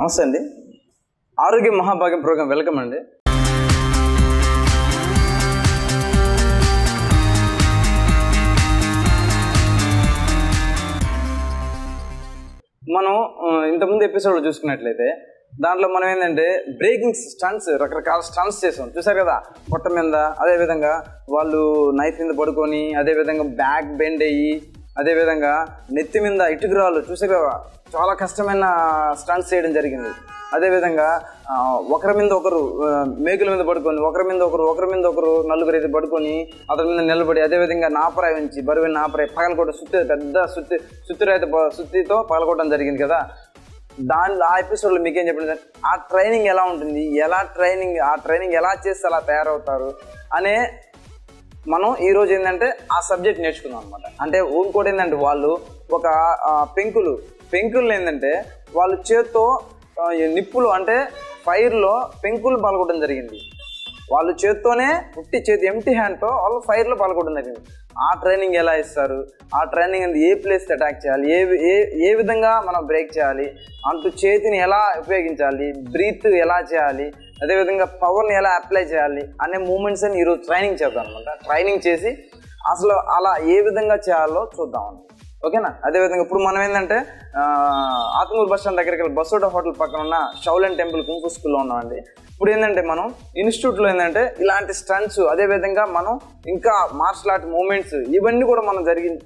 నమస్తే అండి. ఆరోగ్య మహాభాగ్యం ప్రోగ్రాం వెల్కమ్ అండి. మనం ఇంతకుముందు ఎపిసోడ్లో చూసుకున్నట్లయితే దాంట్లో మనం ఏంటంటే బ్రేకింగ్ స్టంట్స్, రకరకాల స్టంట్స్ చేసాం, చూసారు కదా. పొట్ట మీద, అదేవిధంగా వాళ్ళు నైఫ్ మీద పడుకొని, అదేవిధంగా బ్యాక్ బెండ్ అయ్యి, అదేవిధంగా నెత్తి మీద ఇటుకురాళ్ళు, చూసారు కదా, చాలా కష్టమైన స్టంట్స్ చేయడం జరిగింది. అదేవిధంగా ఒకరి మీద ఒకరు మేకుల మీద పడుకొని, ఒకరి మీద ఒకరు నలుగురు అయితే పడుకొని అతని మీద నిలబడి, అదేవిధంగా నాపరాయి ఉంచి బరువైన నాపరాయి పగలకొట్టడం, పెద్ద సుత్తితో పగలకొట్టడం జరిగింది కదా. దానిలో ఆ ఎపిసోడ్లో మీకేం చెప్పండి, ఆ ట్రైనింగ్ ఎలా ఉంటుంది, ఆ ట్రైనింగ్ ఎలా చేస్తే అలా తయారవుతారు అనే మనం ఈరోజు ఏంటంటే ఆ సబ్జెక్ట్ నేర్చుకున్నాం అనమాట. అంటే ఇంకోటి ఏంటంటే వాళ్ళు ఒక పెంకులు ఏంటంటే వాళ్ళు చేత్తో నిప్పులు అంటే ఫైర్లో పెంకులు పాల్గొనడం జరిగింది. వాళ్ళు చేత్తోనే ఎంటీ హ్యాండ్తో వాళ్ళు ఫైర్లో పాల్గొనడం జరిగింది. ఆ ట్రైనింగ్ ఎలా ఇస్తారు, ఆ ట్రైనింగ్ ఏ ప్లేస్ అటాక్ చేయాలి, ఏ విధంగా మనం బ్రేక్ చేయాలి, అంటూ చేతిని ఎలా ఉపయోగించాలి, బ్రీత్ ఎలా చేయాలి, అదేవిధంగా పవర్ని ఎలా అప్లై చేయాలి అనే మూమెంట్స్ అని ఈరోజు ట్రైనింగ్ చేద్దాం అనమాట. ట్రైనింగ్ చేసి అసలు అలా ఏ విధంగా చేయాలో చూద్దాం, ఓకేనా. అదేవిధంగా ఇప్పుడు మనం ఏంటంటే ఆత్మూరు బస్ స్టాండ్ దగ్గరికి వెళ్ళి బసోడా హోటల్ పక్కన ఉన్న షౌలెన్ టెంపుల్ కుంఫు స్కూల్లో ఉన్నామండి. ఇప్పుడు ఏంటంటే మనం ఇన్స్టిట్యూట్లో ఏంటంటే ఇలాంటి స్టంట్స్, అదేవిధంగా మనం ఇంకా మార్షల్ ఆర్ట్ మూమెంట్స్ ఇవన్నీ కూడా మనం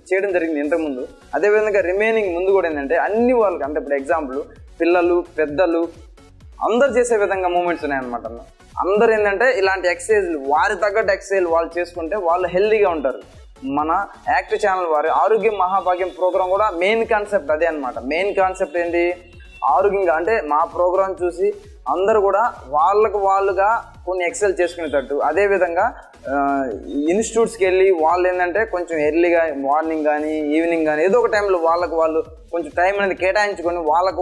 చేయడం జరిగింది ఇంతకుముందు. అదేవిధంగా రిమైనింగ్ ముందు కూడా ఏంటంటే అన్ని వాళ్ళకి, అంటే ఇప్పుడు ఎగ్జాంపుల్ పిల్లలు పెద్దలు అందరు చేసే విధంగా మూమెంట్స్ ఉన్నాయన్నమాట. అందరు ఏంటంటే ఇలాంటి ఎక్సర్సైజ్లు వారి తగ్గట్టు ఎక్సర్సైజ్ వాళ్ళు చేసుకుంటే వాళ్ళు హెల్తీగా ఉంటారు. మన యాక్టివ్ ఛానల్ వారి ఆరోగ్య మహాభాగ్యం ప్రోగ్రాం కూడా మెయిన్ కాన్సెప్ట్ అదే అనమాట. మెయిన్ కాన్సెప్ట్ ఏంటి, ఆరోగ్యంగా అంటే మా ప్రోగ్రాం చూసి అందరూ కూడా వాళ్ళుగా కొన్ని ఎక్సర్సైజ్ చేసుకునేటట్టు, అదేవిధంగా ఇన్స్టిట్యూట్స్కి వెళ్ళి వాళ్ళు ఏంటంటే కొంచెం ఎర్లీగా మార్నింగ్ కానీ ఈవినింగ్ కానీ ఏదో ఒక టైంలో వాళ్ళు కొంచెం టైం అనేది కేటాయించుకొని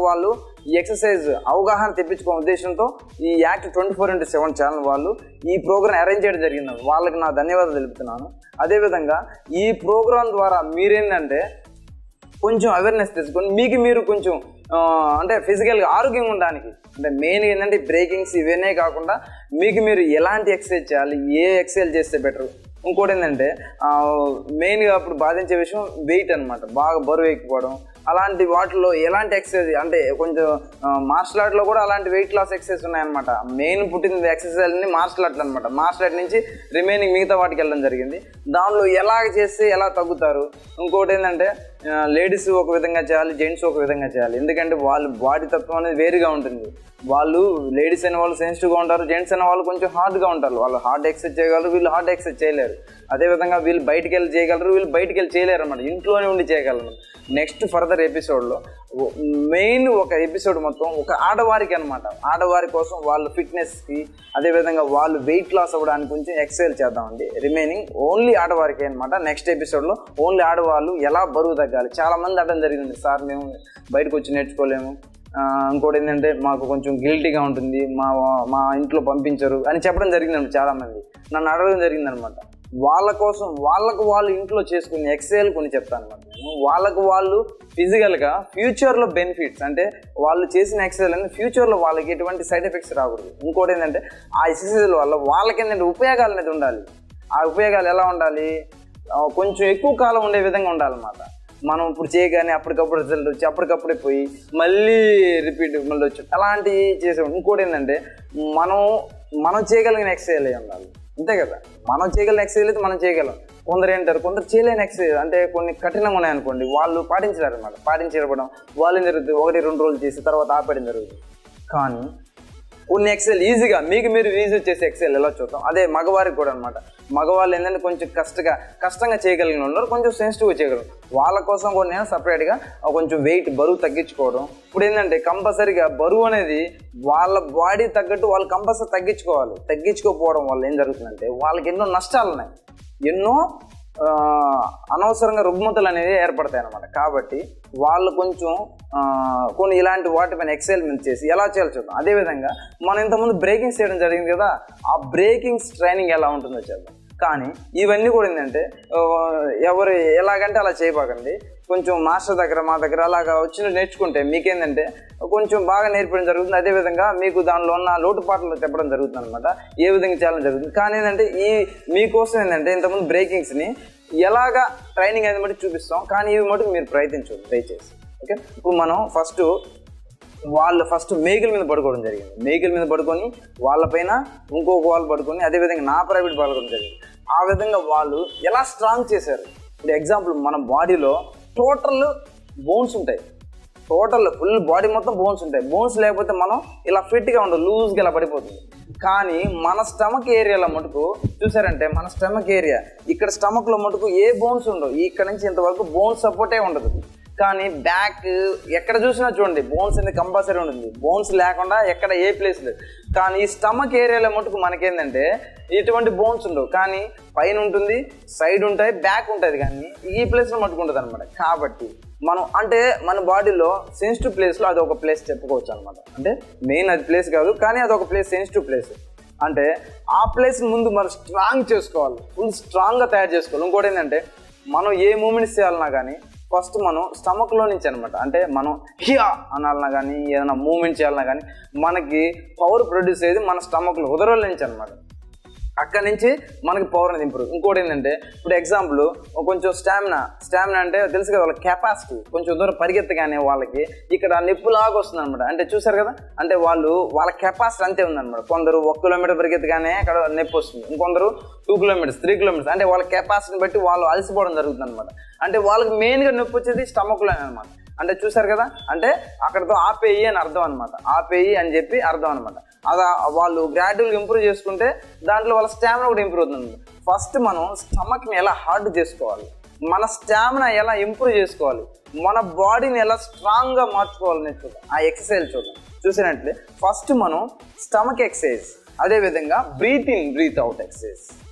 వాళ్ళు ఈ ఎక్సర్సైజ్ అవగాహన తెప్పించుకునే ఉద్దేశంతో ఈ యాక్ట్ 24/7 ఛానల్ వాళ్ళు ఈ ప్రోగ్రాం అరేంజ్ చేయడం జరిగింది. వాళ్ళకి నా ధన్యవాదాలు తెలుపుతున్నాను. అదేవిధంగా ఈ ప్రోగ్రాం ద్వారా మీరేంటంటే కొంచెం అవేర్నెస్ తెచ్చుకొని మీకు మీరు కొంచెం అంటే ఫిజికల్గా ఆరోగ్యంగా ఉండడానికి, అంటే మెయిన్ ఏంటంటే బ్రేకింగ్స్ ఇవన్నీ కాకుండా మీకు మీరు ఎలాంటి ఎక్సర్సైజ్ చేయాలి, ఏ ఎక్సర్సైజ్ చేస్తే బెటర్. ఇంకోటి ఏంటంటే మెయిన్గా అప్పుడు బాధించే విషయం వెయిట్ అనమాట, బాగా బరువు ఎక్కిపోవడం. అలాంటి వాటిలో ఎలాంటి ఎక్సర్సైజ్ అంటే కొంచెం మార్షల్ ఆర్ట్లో కూడా అలాంటి వెయిట్ లాస్ ఎక్సర్సైజ్ ఉన్నాయన్నమాట. మెయిన్ పుట్టిన ఎక్సర్సైజ్ అన్ని మార్షల్ ఆర్ట్లు అనమాట. మార్షల్ ఆర్ట్ నుంచి రిమైనింగ్ మిగతా వాటికి వెళ్ళడం జరిగింది. దానిలో ఎలా చేస్తే ఎలా తగ్గుతారు. ఇంకోటి ఏంటంటే లేడీస్ ఒక విధంగా చేయాలి, జెంట్స్ ఒక విధంగా చేయాలి. ఎందుకంటే వాళ్ళు బాడీ తత్వం అనేది వేరుగా ఉంటుంది. వాళ్ళు లేడీస్ అయిన వాళ్ళు సెన్సిటివ్గా ఉంటారు, జెంట్స్ అయిన వాళ్ళు కొంచెం హార్డ్గా ఉంటారు. వాళ్ళు హార్డ్ ఎక్సర్సైజ్ చేయగలరు, వీళ్ళు హార్డ్ ఎక్సర్సైజ్ చేయలేరు. అదేవిధంగా వీళ్ళు బయటికి వెళ్ళి చేయగలరు, వీళ్ళు బయటికి వెళ్ళి చేయలేరు అనమాట. ఇంట్లోనే ఉండి చేయగలరు. నెక్స్ట్ ఫర్దర్ ఎపిసోడ్లో మెయిన్ ఒక ఎపిసోడ్ మొత్తం ఒక ఆడవారికి అనమాట. ఆడవారి కోసం వాళ్ళ ఫిట్నెస్కి, అదేవిధంగా వాళ్ళు వెయిట్ లాస్ అవ్వడానికి కొంచెం ఎక్సర్సైజ్ చేద్దామండి. రిమైనింగ్ ఓన్లీ ఆడవారికి అనమాట. నెక్స్ట్ ఎపిసోడ్లో ఓన్లీ ఆడవాళ్ళు ఎలా బరువు తగ్గాలి. చాలామంది అర్థం జరిగింది, సార్ మేము బయటకు వచ్చి నేర్చుకోలేము, ఇంకోటి ఏంటంటే మాకు కొంచెం గిల్టీగా ఉంటుంది, మా ఇంట్లో పంపించరు అని చెప్పడం జరిగిందండి. చాలామంది నన్ను అడగడం జరిగిందనమాట. వాళ్ళ కోసం వాళ్ళు ఇంట్లో చేసుకునే ఎక్సర్సైజ్ కొన్ని చెప్తాను అనమాట. నేను వాళ్ళకు వాళ్ళు ఫిజికల్గా ఫ్యూచర్లో బెనిఫిట్స్, అంటే వాళ్ళు చేసిన ఎక్సర్సైజ్ అనేది ఫ్యూచర్లో వాళ్ళకి ఎటువంటి సైడ్ ఎఫెక్ట్స్ రాకూడదు. ఇంకోటి ఏంటంటే ఆ ఎక్సర్సైజ్ వల్ల వాళ్ళకి ఏంటంటే ఉపయోగాలు అనేది ఉండాలి. ఆ ఉపయోగాలు ఎలా ఉండాలి, కొంచెం ఎక్కువ కాలం ఉండే విధంగా ఉండాలన్నమాట. మనం ఇప్పుడు చేయగానే అప్పటికప్పుడు రిజల్ట్ వచ్చి అప్పటికప్పుడే పోయి మళ్ళీ రిపీట్ మళ్ళీ వచ్చి అలాంటివి చేసే. ఇంకోటి ఏంటంటే మనం చేయగలిగిన ఎక్సర్సైజ్ అయి ఉండాలి, అంతే కదా. మనం చేయగలిగిన ఎక్సర్సైజ్ అయితే మనం చేయగలం. కొందరు ఏంటారు, కొందరు చేయలేని ఎక్సర్సైజ్ అంటే కొన్ని కఠినంగా ఉన్నాయనుకోండి, వాళ్ళు పాటించలేరు అనమాట. పాటించడం వాళ్ళు ఏం జరుగుతుంది, 1-2 రోజులు చేసి తర్వాత ఆపేయడం జరుగుతుంది. కానీ కొన్ని ఎక్సర్సైజ్ ఈజీగా మీకు మీరు ఈజీ చేసే ఎక్సర్సైజ్ ఎలా చూద్దాం. అదే మగవారికి కూడా అనమాట. మగవాళ్ళు ఏంటంటే కొంచెం కష్టంగా చేయగలిగిన ఉన్నారు, కొంచెం సెన్సిటివ్గా చేయగలరు. వాళ్ళ కోసం కూడా నేను సపరేట్గా కొంచెం వెయిట్ బరువు తగ్గించుకోవడం. ఇప్పుడు ఏంటంటే కంపల్సరీగా బరువు అనేది వాళ్ళ బాడీ తగ్గట్టు వాళ్ళు కంపల్సరీ తగ్గించుకోకపోవడం వల్ల ఏం జరుగుతుందంటే వాళ్ళకి ఎన్నో నష్టాలు ఉన్నాయి, ఎన్నో అనవసరంగా రుగ్మతలు అనేవి ఏర్పడతాయి అన్నమాట. కాబట్టి వాళ్ళు కొంచెం కొన్ని ఇలాంటి వాటిపైన ఎక్సైల్మెంట్ చేసి ఎలా చేయాలో చూద్దాం. అదేవిధంగా మనం ఇంతకుముందు బ్రేకింగ్స్ చేయడం జరిగింది కదా, ఆ బ్రేకింగ్స్ ట్రైనింగ్ ఎలా ఉంటుందో చేద్దాం. కానీ ఇవన్నీ కూడా ఏంటంటే ఎవరు ఎలాగంటే అలా చేయబాకండి. కొంచెం మాస్టర్ దగ్గర మా దగ్గర అలాగా వచ్చిన నేర్చుకుంటే మీకేంటంటే కొంచెం బాగా నేర్పడం జరుగుతుంది. అదేవిధంగా మీకు దానిలో ఉన్న లోటుపాట్లు చెప్పడం జరుగుతుంది అనమాట, ఏ విధంగా చేయడం జరుగుతుంది. కానీ ఏంటంటే మీకోసం ఏంటంటే ఇంతకుముందు బ్రేకింగ్స్ని ఎలాగా ట్రైనింగ్ అనేది మటుకు చూపిస్తాం, కానీ ఇవి మటుకు మీరు ప్రయత్నించండి దయచేసి. ఓకే, ఇప్పుడు మనం ఫస్ట్ మేకుల మీద పడుకోవడం జరిగింది. మేకుల మీద పడుకొని వాళ్ళపైన ఇంకొక వాళ్ళు పడుకొని అదేవిధంగా నా ప్రైవేట్ పడుకోవడం జరిగింది. ఆ విధంగా వాళ్ళు ఎలా స్ట్రాంగ్ చేశారు. ఇప్పుడు ఎగ్జాంపుల్ మన బాడీలో టోటల్ బోన్స్ ఉంటాయి, టోటల్ ఫుల్ బాడీ మొత్తం బోన్స్ ఉంటాయి. బోన్స్ లేకపోతే మనం ఇలా ఫిట్గా ఉండదు, లూజ్గా ఇలా పడిపోతుంది. కానీ మన స్టమక్ ఏరియాలో మటుకు చూసారంటే మన స్టమక్ ఏరియా ఇక్కడ స్టమక్లో మటుకు ఏ బోన్స్ ఉండవు, ఇక్కడ నుంచి ఇంతవరకు బోన్స్ సపోర్టే ఉండదు. కానీ బ్యాక్ ఎక్కడ చూసినా చూడండి బోన్స్ అనేది కంపల్సరీ ఉంటుంది, బోన్స్ లేకుండా ఎక్కడ ఏ ప్లేస్ లేదు. కానీ ఈ స్టమక్ ఏరియాలో మటుకు మనకేంటంటే ఇటువంటి బోన్స్ ఉండవు, కానీ పైన ఉంటుంది, సైడ్ ఉంటాయి, బ్యాక్ ఉంటుంది, కానీ ఈ ప్లేస్లో మటుకు ఉంటుంది అనమాట. కాబట్టి మనం అంటే మన బాడీలో సెన్సిటివ్ ప్లేస్లో అది ఒక ప్లేస్ చెప్పుకోవచ్చు అనమాట. అంటే మెయిన్ అది ప్లేస్ కాదు, కానీ అది ఒక ప్లేస్, సెన్సిటివ్ ప్లేస్. అంటే ఆ ప్లేస్ ముందు మనం స్ట్రాంగ్ చేసుకోవాలి, ఫుల్ స్ట్రాంగ్గా తయారు చేసుకోవాలి. ఇంకోటి ఏంటంటే మనం ఏ మూమెంట్స్ చేయాలన్నా కానీ ఫస్ట్ మనం స్టమక్లో నుంచి అనమాట, అంటే మనం హియా అనాలన్నా కానీ ఏదైనా మూమెంట్ చేయాలన్నా కానీ మనకి పవర్ ప్రొడ్యూస్ అయ్యేది మన స్టమక్లో ఉదరాల నుంచి అనమాట. అక్కడి నుంచి మనకి పవర్ అనేది ఇంప్రూవ్. ఇంకోటి ఏంటంటే ఇప్పుడు ఎగ్జాంపుల్ కొంచెం స్టామినా అంటే తెలుసు కదా, వాళ్ళ కెపాసిటీ కొంచెం దూరం పరిగెత్తగానే వాళ్ళకి ఇక్కడ నొప్పులాగా వస్తుంది అనమాట. అంటే చూసారు కదా, అంటే వాళ్ళ కెపాసిటీ అంతే ఉందన్నమాట. కొందరు 1 కిలోమీటర్ పరిగెత్తగానే అక్కడ నొప్పి వస్తుంది, ఇంకొందరు 2 కిలోమీటర్స్ 3 కిలోమీటర్స్, అంటే వాళ్ళ కెపాసిటీని బట్టి వాళ్ళు అలసిపోవడం జరుగుతుంది అనమాట. అంటే వాళ్ళకి మెయిన్గా నొప్పి వచ్చేది స్టమక్లోనే అనమాట. అంటే చూసారు కదా, అంటే అక్కడతో ఆపేయి అని అర్థం అనమాట, ఆపేయి అని చెప్పి అర్థం అనమాట. అలా వాళ్ళు గ్రాడ్యువల్గా ఇంప్రూవ్ చేసుకుంటే దాంట్లో వాళ్ళ స్టామినా కూడా ఇంప్రూవ్ అవుతుంది. ఫస్ట్ మనం స్టమక్ని ఎలా హార్డ్ చేసుకోవాలి, మన స్టామినా ఎలా ఇంప్రూవ్ చేసుకోవాలి, మన బాడీని ఎలా స్ట్రాంగ్గా మార్చుకోవాలని చూద్దాం. ఆ ఎక్సర్సైజ్ చూసినట్లే ఫస్ట్ మనం స్టమక్ ఎక్సర్సైజ్, అదేవిధంగా breath in breath out exercise.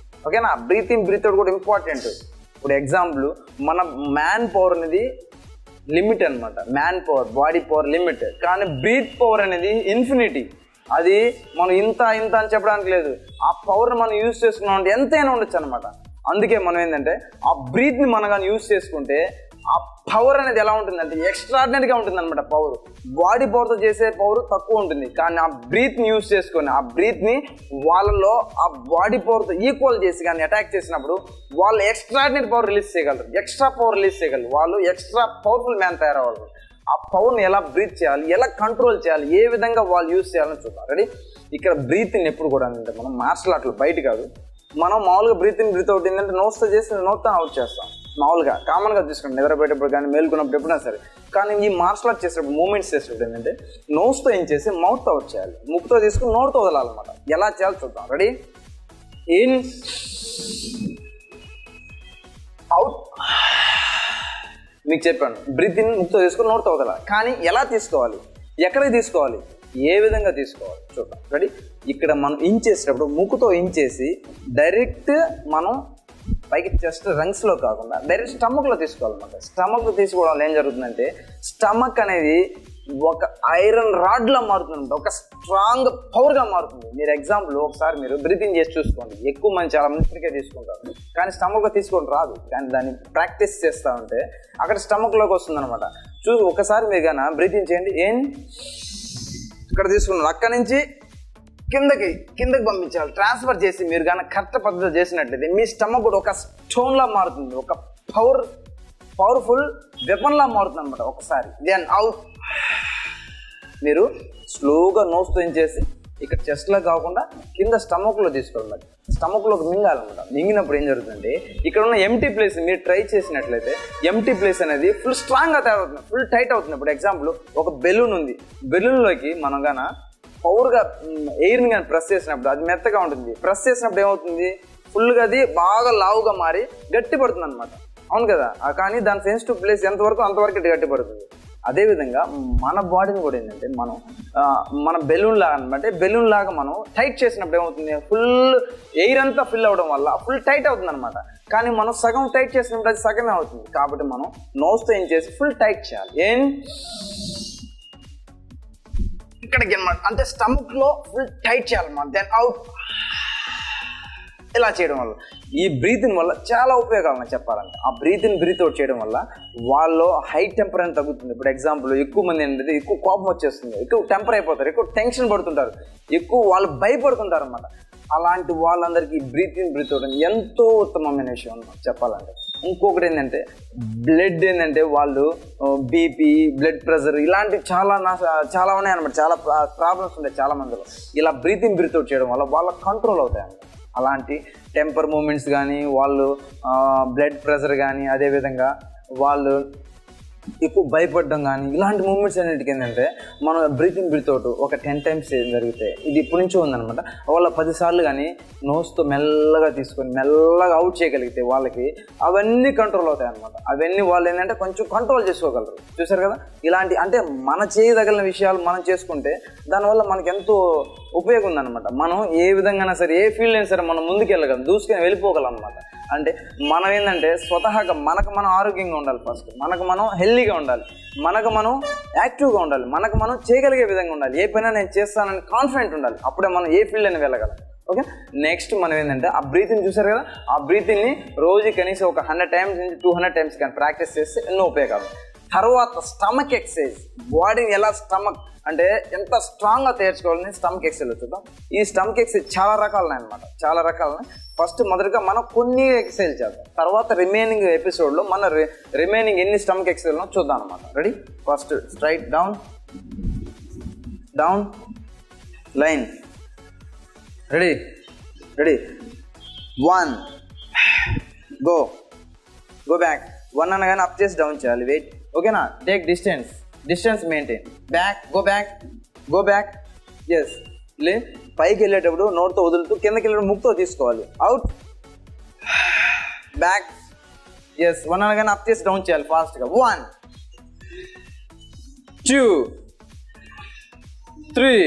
ఓకేనా, బ్రీత్ ఇన్ బ్రీత్ అవుట్ కూడా ఇంపార్టెంట్. ఇప్పుడు ఎగ్జాంపుల్ మన మ్యాన్ పవర్ అనేది లిమిట్ అనమాట, man power body power limit, కానీ బ్రీత్ పవర్ అనేది ఇన్ఫినిటీ. అది మనం ఇంత అని చెప్పడానికి లేదు, ఆ పవర్ని మనం యూజ్ చేసుకున్నాం అంటే ఎంతైనా ఉండొచ్చు అనమాట. అందుకే మనం ఏంటంటే ఆ బ్రీత్ని మనం కానీ యూజ్ చేసుకుంటే ఆ పవర్ అనేది ఎలా ఉంటుందంటే ఎక్స్ట్రాడినరీగా ఉంటుంది అనమాట. పవర్ బాడీ పవర్తో చేసే పవర్ తక్కువ ఉంటుంది, కానీ ఆ బ్రీత్ని యూజ్ చేసుకొని ఆ బ్రీత్ని వాళ్ళలో ఆ బాడీ పవర్తో ఈక్వల్ చేసి కానీ అటాక్ చేసినప్పుడు వాళ్ళు ఎక్స్ట్రాడినరీ పవర్ రిలీజ్ చేయగలరు, ఎక్స్ట్రా పవర్ రిలీజ్ చేయగలరు, వాళ్ళు ఎక్స్ట్రా పవర్ఫుల్ మ్యాన్ తయారవ్వాలి. ఆ పవర్ని ఎలా బ్రీత్ చేయాలి, ఎలా కంట్రోల్ చేయాలి, ఏ విధంగా వాళ్ళు యూజ్ చేయాలని చూద్దాం. రెడీ, ఇక్కడ బ్రీత్ని ఎప్పుడు కూడా అంటే మనం మార్షల్ ఆర్ట్లో బయట కాదు, మనం మామూలుగా బ్రీత్ ఇన్ బ్రీత్ అవుట్ ఏంటంటే నోస్తో చేసి నోట్తో అవుట్ చేస్తాం, మామూలుగా కామన్గా తీసుకుంటాం నిద్రపోయేటప్పుడు కానీ మేల్కొన్నప్పుడు ఎప్పుడైనా సరే. కానీ ఈ మార్షల్ ఆర్ట్ చేసేటప్పుడు మూమెంట్స్ చేసేటప్పుడు ఏంటంటే నోస్తో ఏం చేసి మౌత్తో అవుట్ చేయాలి, ముక్కుతో తీసుకుని నోట్తో వదలాలన్నమాట. ఎలా చేయాలో చూద్దాం. Ready, in out. మీకు చెప్పాను బ్రీత్ ఇన్ ముక్కుతో తీసుకుని నోట్తో వదలాలి, కానీ ఎలా తీసుకోవాలి, ఎక్కడికి తీసుకోవాలి, ఏ విధంగా తీసుకోవాలి చూద్దాం. రెడీ, ఇక్కడ మనం ఇంచేసేటప్పుడు ముక్కుతో ఇంచేసి డైరెక్ట్ మనం పైకి చెస్ట్ రంగ్స్లో కాకుండా డైరెక్ట్ స్టమక్లో తీసుకోవాలన్నమాట. స్టమక్లో తీసుకోవడం వల్ల ఏం జరుగుతుందంటే స్టమక్ అనేది ఒక ఐరన్ రాడ్లా మారుతుంది, ఒక స్ట్రాంగ్ పవర్గా మారుతుంది. మీరు ఎగ్జాంపుల్ ఒకసారి మీరు బ్రీతింగ్ చేసి చూసుకోండి, ఎక్కువ మంది చాలా మందికే తీసుకుంటారు, కానీ స్టమక్లో తీసుకోవడం రాదు. కానీ దాన్ని ప్రాక్టీస్ చేస్తూ ఉంటే అక్కడ స్టమక్లోకి వస్తుంది అనమాట. ఒకసారి మీరు కానీ బ్రీతింగ్ చేయండి, ఏం ఇక్కడ తీసుకున్నారు అక్కడి నుంచి కిందకి పంపించాలి, ట్రాన్స్ఫర్ చేసి మీరు కానీ కరెక్ట్ పద్ధతిలో చేసినట్లయితే మీ స్టమక్ కూడా ఒక స్టోన్లా మారుతుంది, ఒక పవర్ఫుల్ వెపన్లా మారుతుంది అనమాట. ఒకసారి దెన్ అవుట్ మీరు స్లోగా నోస్తో ఏం చేసి ఇక్కడ చెస్ట్లో కాకుండా కింద స్టమక్లో తీసుకోవాలి, స్టమక్లోకి మింగాలన్నమాట. మింగినప్పుడు ఏం జరుగుతుందంటే ఇక్కడ ఉన్న ఎంటీ ప్లేస్ మీరు ట్రై చేసినట్లయితే ఎంటీ ప్లేస్ అనేది ఫుల్ స్ట్రాంగ్గా తయారవుతుంది, ఫుల్ టైట్ అవుతుంది. ఇప్పుడు ఎగ్జాంపుల్ ఒక బెలూన్ ఉంది, బెలూన్లోకి మనం గాన పవర్గా ఎయిర్ని కానీ ప్రెస్ చేసినప్పుడు అది మెత్తగా ఉంటుంది, ప్రెస్ చేసినప్పుడు ఏమవుతుంది ఫుల్గా అది బాగా లావుగా మారి గట్టి పడుతుంది అనమాట. అవును కదా, కానీ దాని సెన్సిటివ్ ప్లేస్ ఎంతవరకు అంతవరకు గట్టి పడుతుంది. అదేవిధంగా మన బాడీని కూడా ఏంటంటే మన బెలూన్ లాగా అనమాట, బెలూన్ లాగా మనం టైట్ చేసినప్పుడు ఏమవుతుంది ఫుల్ ఎయిర్ అంతా ఫిల్ అవ్వడం వల్ల ఫుల్ టైట్ అవుతుంది అనమాట. కానీ మనం సగం టైట్ చేసినప్పుడు అది సగమే అవుతుంది. కాబట్టి మనం నోస్తో ఏం చేసి ఫుల్ టైట్ చేయాలి, ఏం ఇక్కడికి అనమాట, అంటే స్టమక్లో ఫుల్ టైట్ చేయాలన్నమాట. దెన్ అవుట్ ఇలా చేయడం వల్ల ఈ బ్రీతింగ్ వల్ల చాలా ఉపయోగాలు నాకు చెప్పాలంటే. ఆ బ్రీత్ అవుట్ చేయడం వల్ల వాళ్ళు హై టెంపర్ అని తగ్గుతుంది. ఇప్పుడు ఎగ్జాంపుల్ ఎక్కువ మంది ఏంటంటే ఎక్కువ కోపం వచ్చేస్తుంది, ఎక్కువ టెంపర్ అయిపోతారు, ఎక్కువ టెన్షన్ పడుతుంటారు, ఎక్కువ వాళ్ళు భయపడుతుంటారు అన్నమాట. అలాంటి వాళ్ళందరికీ బ్రీత్ అవుట్ ఎంతో ఉత్తమమైన విషయం అన్నమాట చెప్పాలంటే. ఇంకొకటి ఏంటంటే బ్లడ్ ఏంటంటే వాళ్ళు బీపీ, బ్లడ్ ప్రెషర్ ఇలాంటివి చాలా ఉన్నాయి అనమాట. చాలా ప్రాబ్లమ్స్ ఉంటాయి చాలా మందిలో. ఇలా బ్రీత్ అవుట్ చేయడం వల్ల వాళ్ళ కంట్రోల్ అవుతాయి అన్నమాట. అలాంటి టెంపర్ మూమెంట్స్ కానీ, వాళ్ళు బ్లడ్ ప్రెషర్ కానీ, అదేవిధంగా వాళ్ళు ఎక్కువ భయపడడం కానీ ఇలాంటి మూమెంట్స్ అన్నిటికీ ఏంటంటే మనం బ్రీత్ అవుట్ ఒక 10 times జరిగితే, ఇది ఇప్పటి నుంచో ఉందనమాట, వాళ్ళ 10 సార్లు కానీ నోస్తో మెల్లగా తీసుకొని మెల్లగా అవుట్ చేయగలిగితే వాళ్ళకి అవన్నీ కంట్రోల్ అవుతాయి అనమాట. అవన్నీ వాళ్ళు ఏంటంటే కొంచెం కంట్రోల్ చేసుకోగలరు. చూసారు కదా, ఇలాంటి అంటే మన చేయదగిన విషయాలు మనం చేసుకుంటే దానివల్ల మనకి ఎంతో ఉపయోగం ఉందన్నమాట. మనం ఏ విధంగా సరే, ఏ ఫీల్డ్ అయినా సరే మనం ముందుకు వెళ్ళగలం, దూసుకొని వెళ్ళిపోగలం అనమాట. అంటే మనం ఏంటంటే స్వతహాగా మనకు మనం ఆరోగ్యంగా ఉండాలి, ఫస్ట్ మనకు మనం హెల్తీగా ఉండాలి, మనకు మనం యాక్టివ్గా ఉండాలి, మనకు మనం చేయగలిగే విధంగా ఉండాలి, ఏ పైన నేను చేస్తానని కాన్ఫిడెంట్ ఉండాలి. అప్పుడే మనం ఏ ఫీల్డ్ అయినా వెళ్ళగలం. ఓకే, నెక్స్ట్ మనం ఏంటంటే ఆ బ్రీతింగ్ చూసారు కదా, ఆ బ్రీతింగ్ని రోజు కనీసం ఒక 100 times నుంచి 200 times కానీ ప్రాక్టీస్ చేస్తే ఎన్నో ఉపయోగాలు. తర్వాత స్టమక్ ఎక్సర్సైజ్, బాడీని ఎలా స్టమక్ అంటే ఎంత స్ట్రాంగ్గా తయారుకోవాలని స్టమక్ ఎక్సర్సైజ్ చూద్దాం. ఈ స్టమక్ ఎక్సర్సైజ్ చాలా రకాలున్నాయి అనమాట, చాలా రకాలున్నాయి. ఫస్ట్ మొదటిగా మనం కొన్ని ఎక్సర్సైజ్ చేద్దాం, తర్వాత రిమైనింగ్ ఎపిసోడ్లో మన రిమైనింగ్ ఎన్ని స్టమక్ ఎక్సర్సైజ్లో చూద్దాం అనమాట. Ready? First straight down, down line. Ready? 1 go back. 1 అనగానే అప్ చేసి డౌన్ చేయాలి. వెయిట్. ఓకేనా? Take distance maintain. Go back. Yes. పైకి వెళ్ళేటప్పుడు నోట్తో వదులుతూ, కిందకి వెళ్ళేటప్పుడు ముక్కుతో తీసుకోవాలి. Out, back. ఎస్. 1 అనగానే అప్ చేసి డౌన్ చేయాలి ఫాస్ట్గా. 1 2 3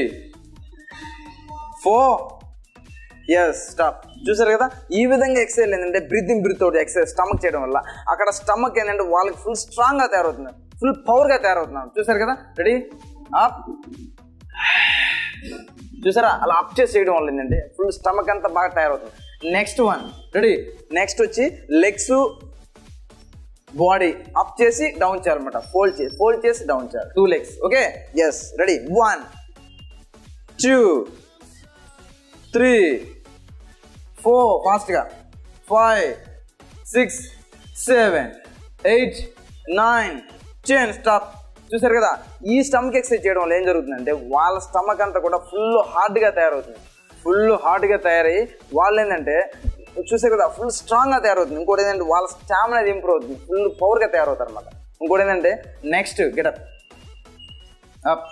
4. Yes, stop. చూసారు కదా, ఈ విధంగా ఎక్సర్సైజ్ ఏంటంటే బ్రీత్ అవుట్ ఎక్సర్సైజ్ స్టమక్ చేయడం వల్ల అక్కడ స్టమక్ ఏంటంటే వాళ్ళకి ఫుల్ స్ట్రాంగ్గా తయారవుతుంది, ఫుల్ పవర్గా తయారవుతున్నాను. చూసారు కదా? రెడీ? అప్. చూసారా, అలా అప్ చేసి చేయడం వల్ల ఏంటంటే ఫుల్ స్టమక్ అంతా బాగా తయారవుతుంది. నెక్స్ట్ 1. రెడీ? నెక్స్ట్ వచ్చి లెగ్స్, బాడీ అప్ చేసి డౌన్ చేయాలన్నమాట. ఫోల్డ్ చేసి డౌన్ చేయాలి. 2 legs. ఓకే? ఎస్. రెడీ? 1 2 3 4. ఫాస్ట్గా. 5 6 7 8 9 10. స్టాప్. చూసారు కదా, ఈ స్టమక్ ఎక్సర్సైజ్ చేయడం వల్ల ఏం జరుగుతుందంటే వాళ్ళ స్టమక్ అంతా కూడా ఫుల్ హార్డ్గా తయారవుతుంది. ఫుల్ హార్డ్గా తయారయ్యి వాళ్ళు ఏంటంటే చూసారు కదా ఫుల్ స్ట్రాంగ్గా తయారవుతుంది. ఇంకోటి ఏంటంటే వాళ్ళ స్టామినా ఇంప్రూవ్ అవుతుంది, ఫుల్ పవర్గా తయారవుతారు అనమాట. ఇంకోటి ఏంటంటే నెక్స్ట్ గెటప్. అప్.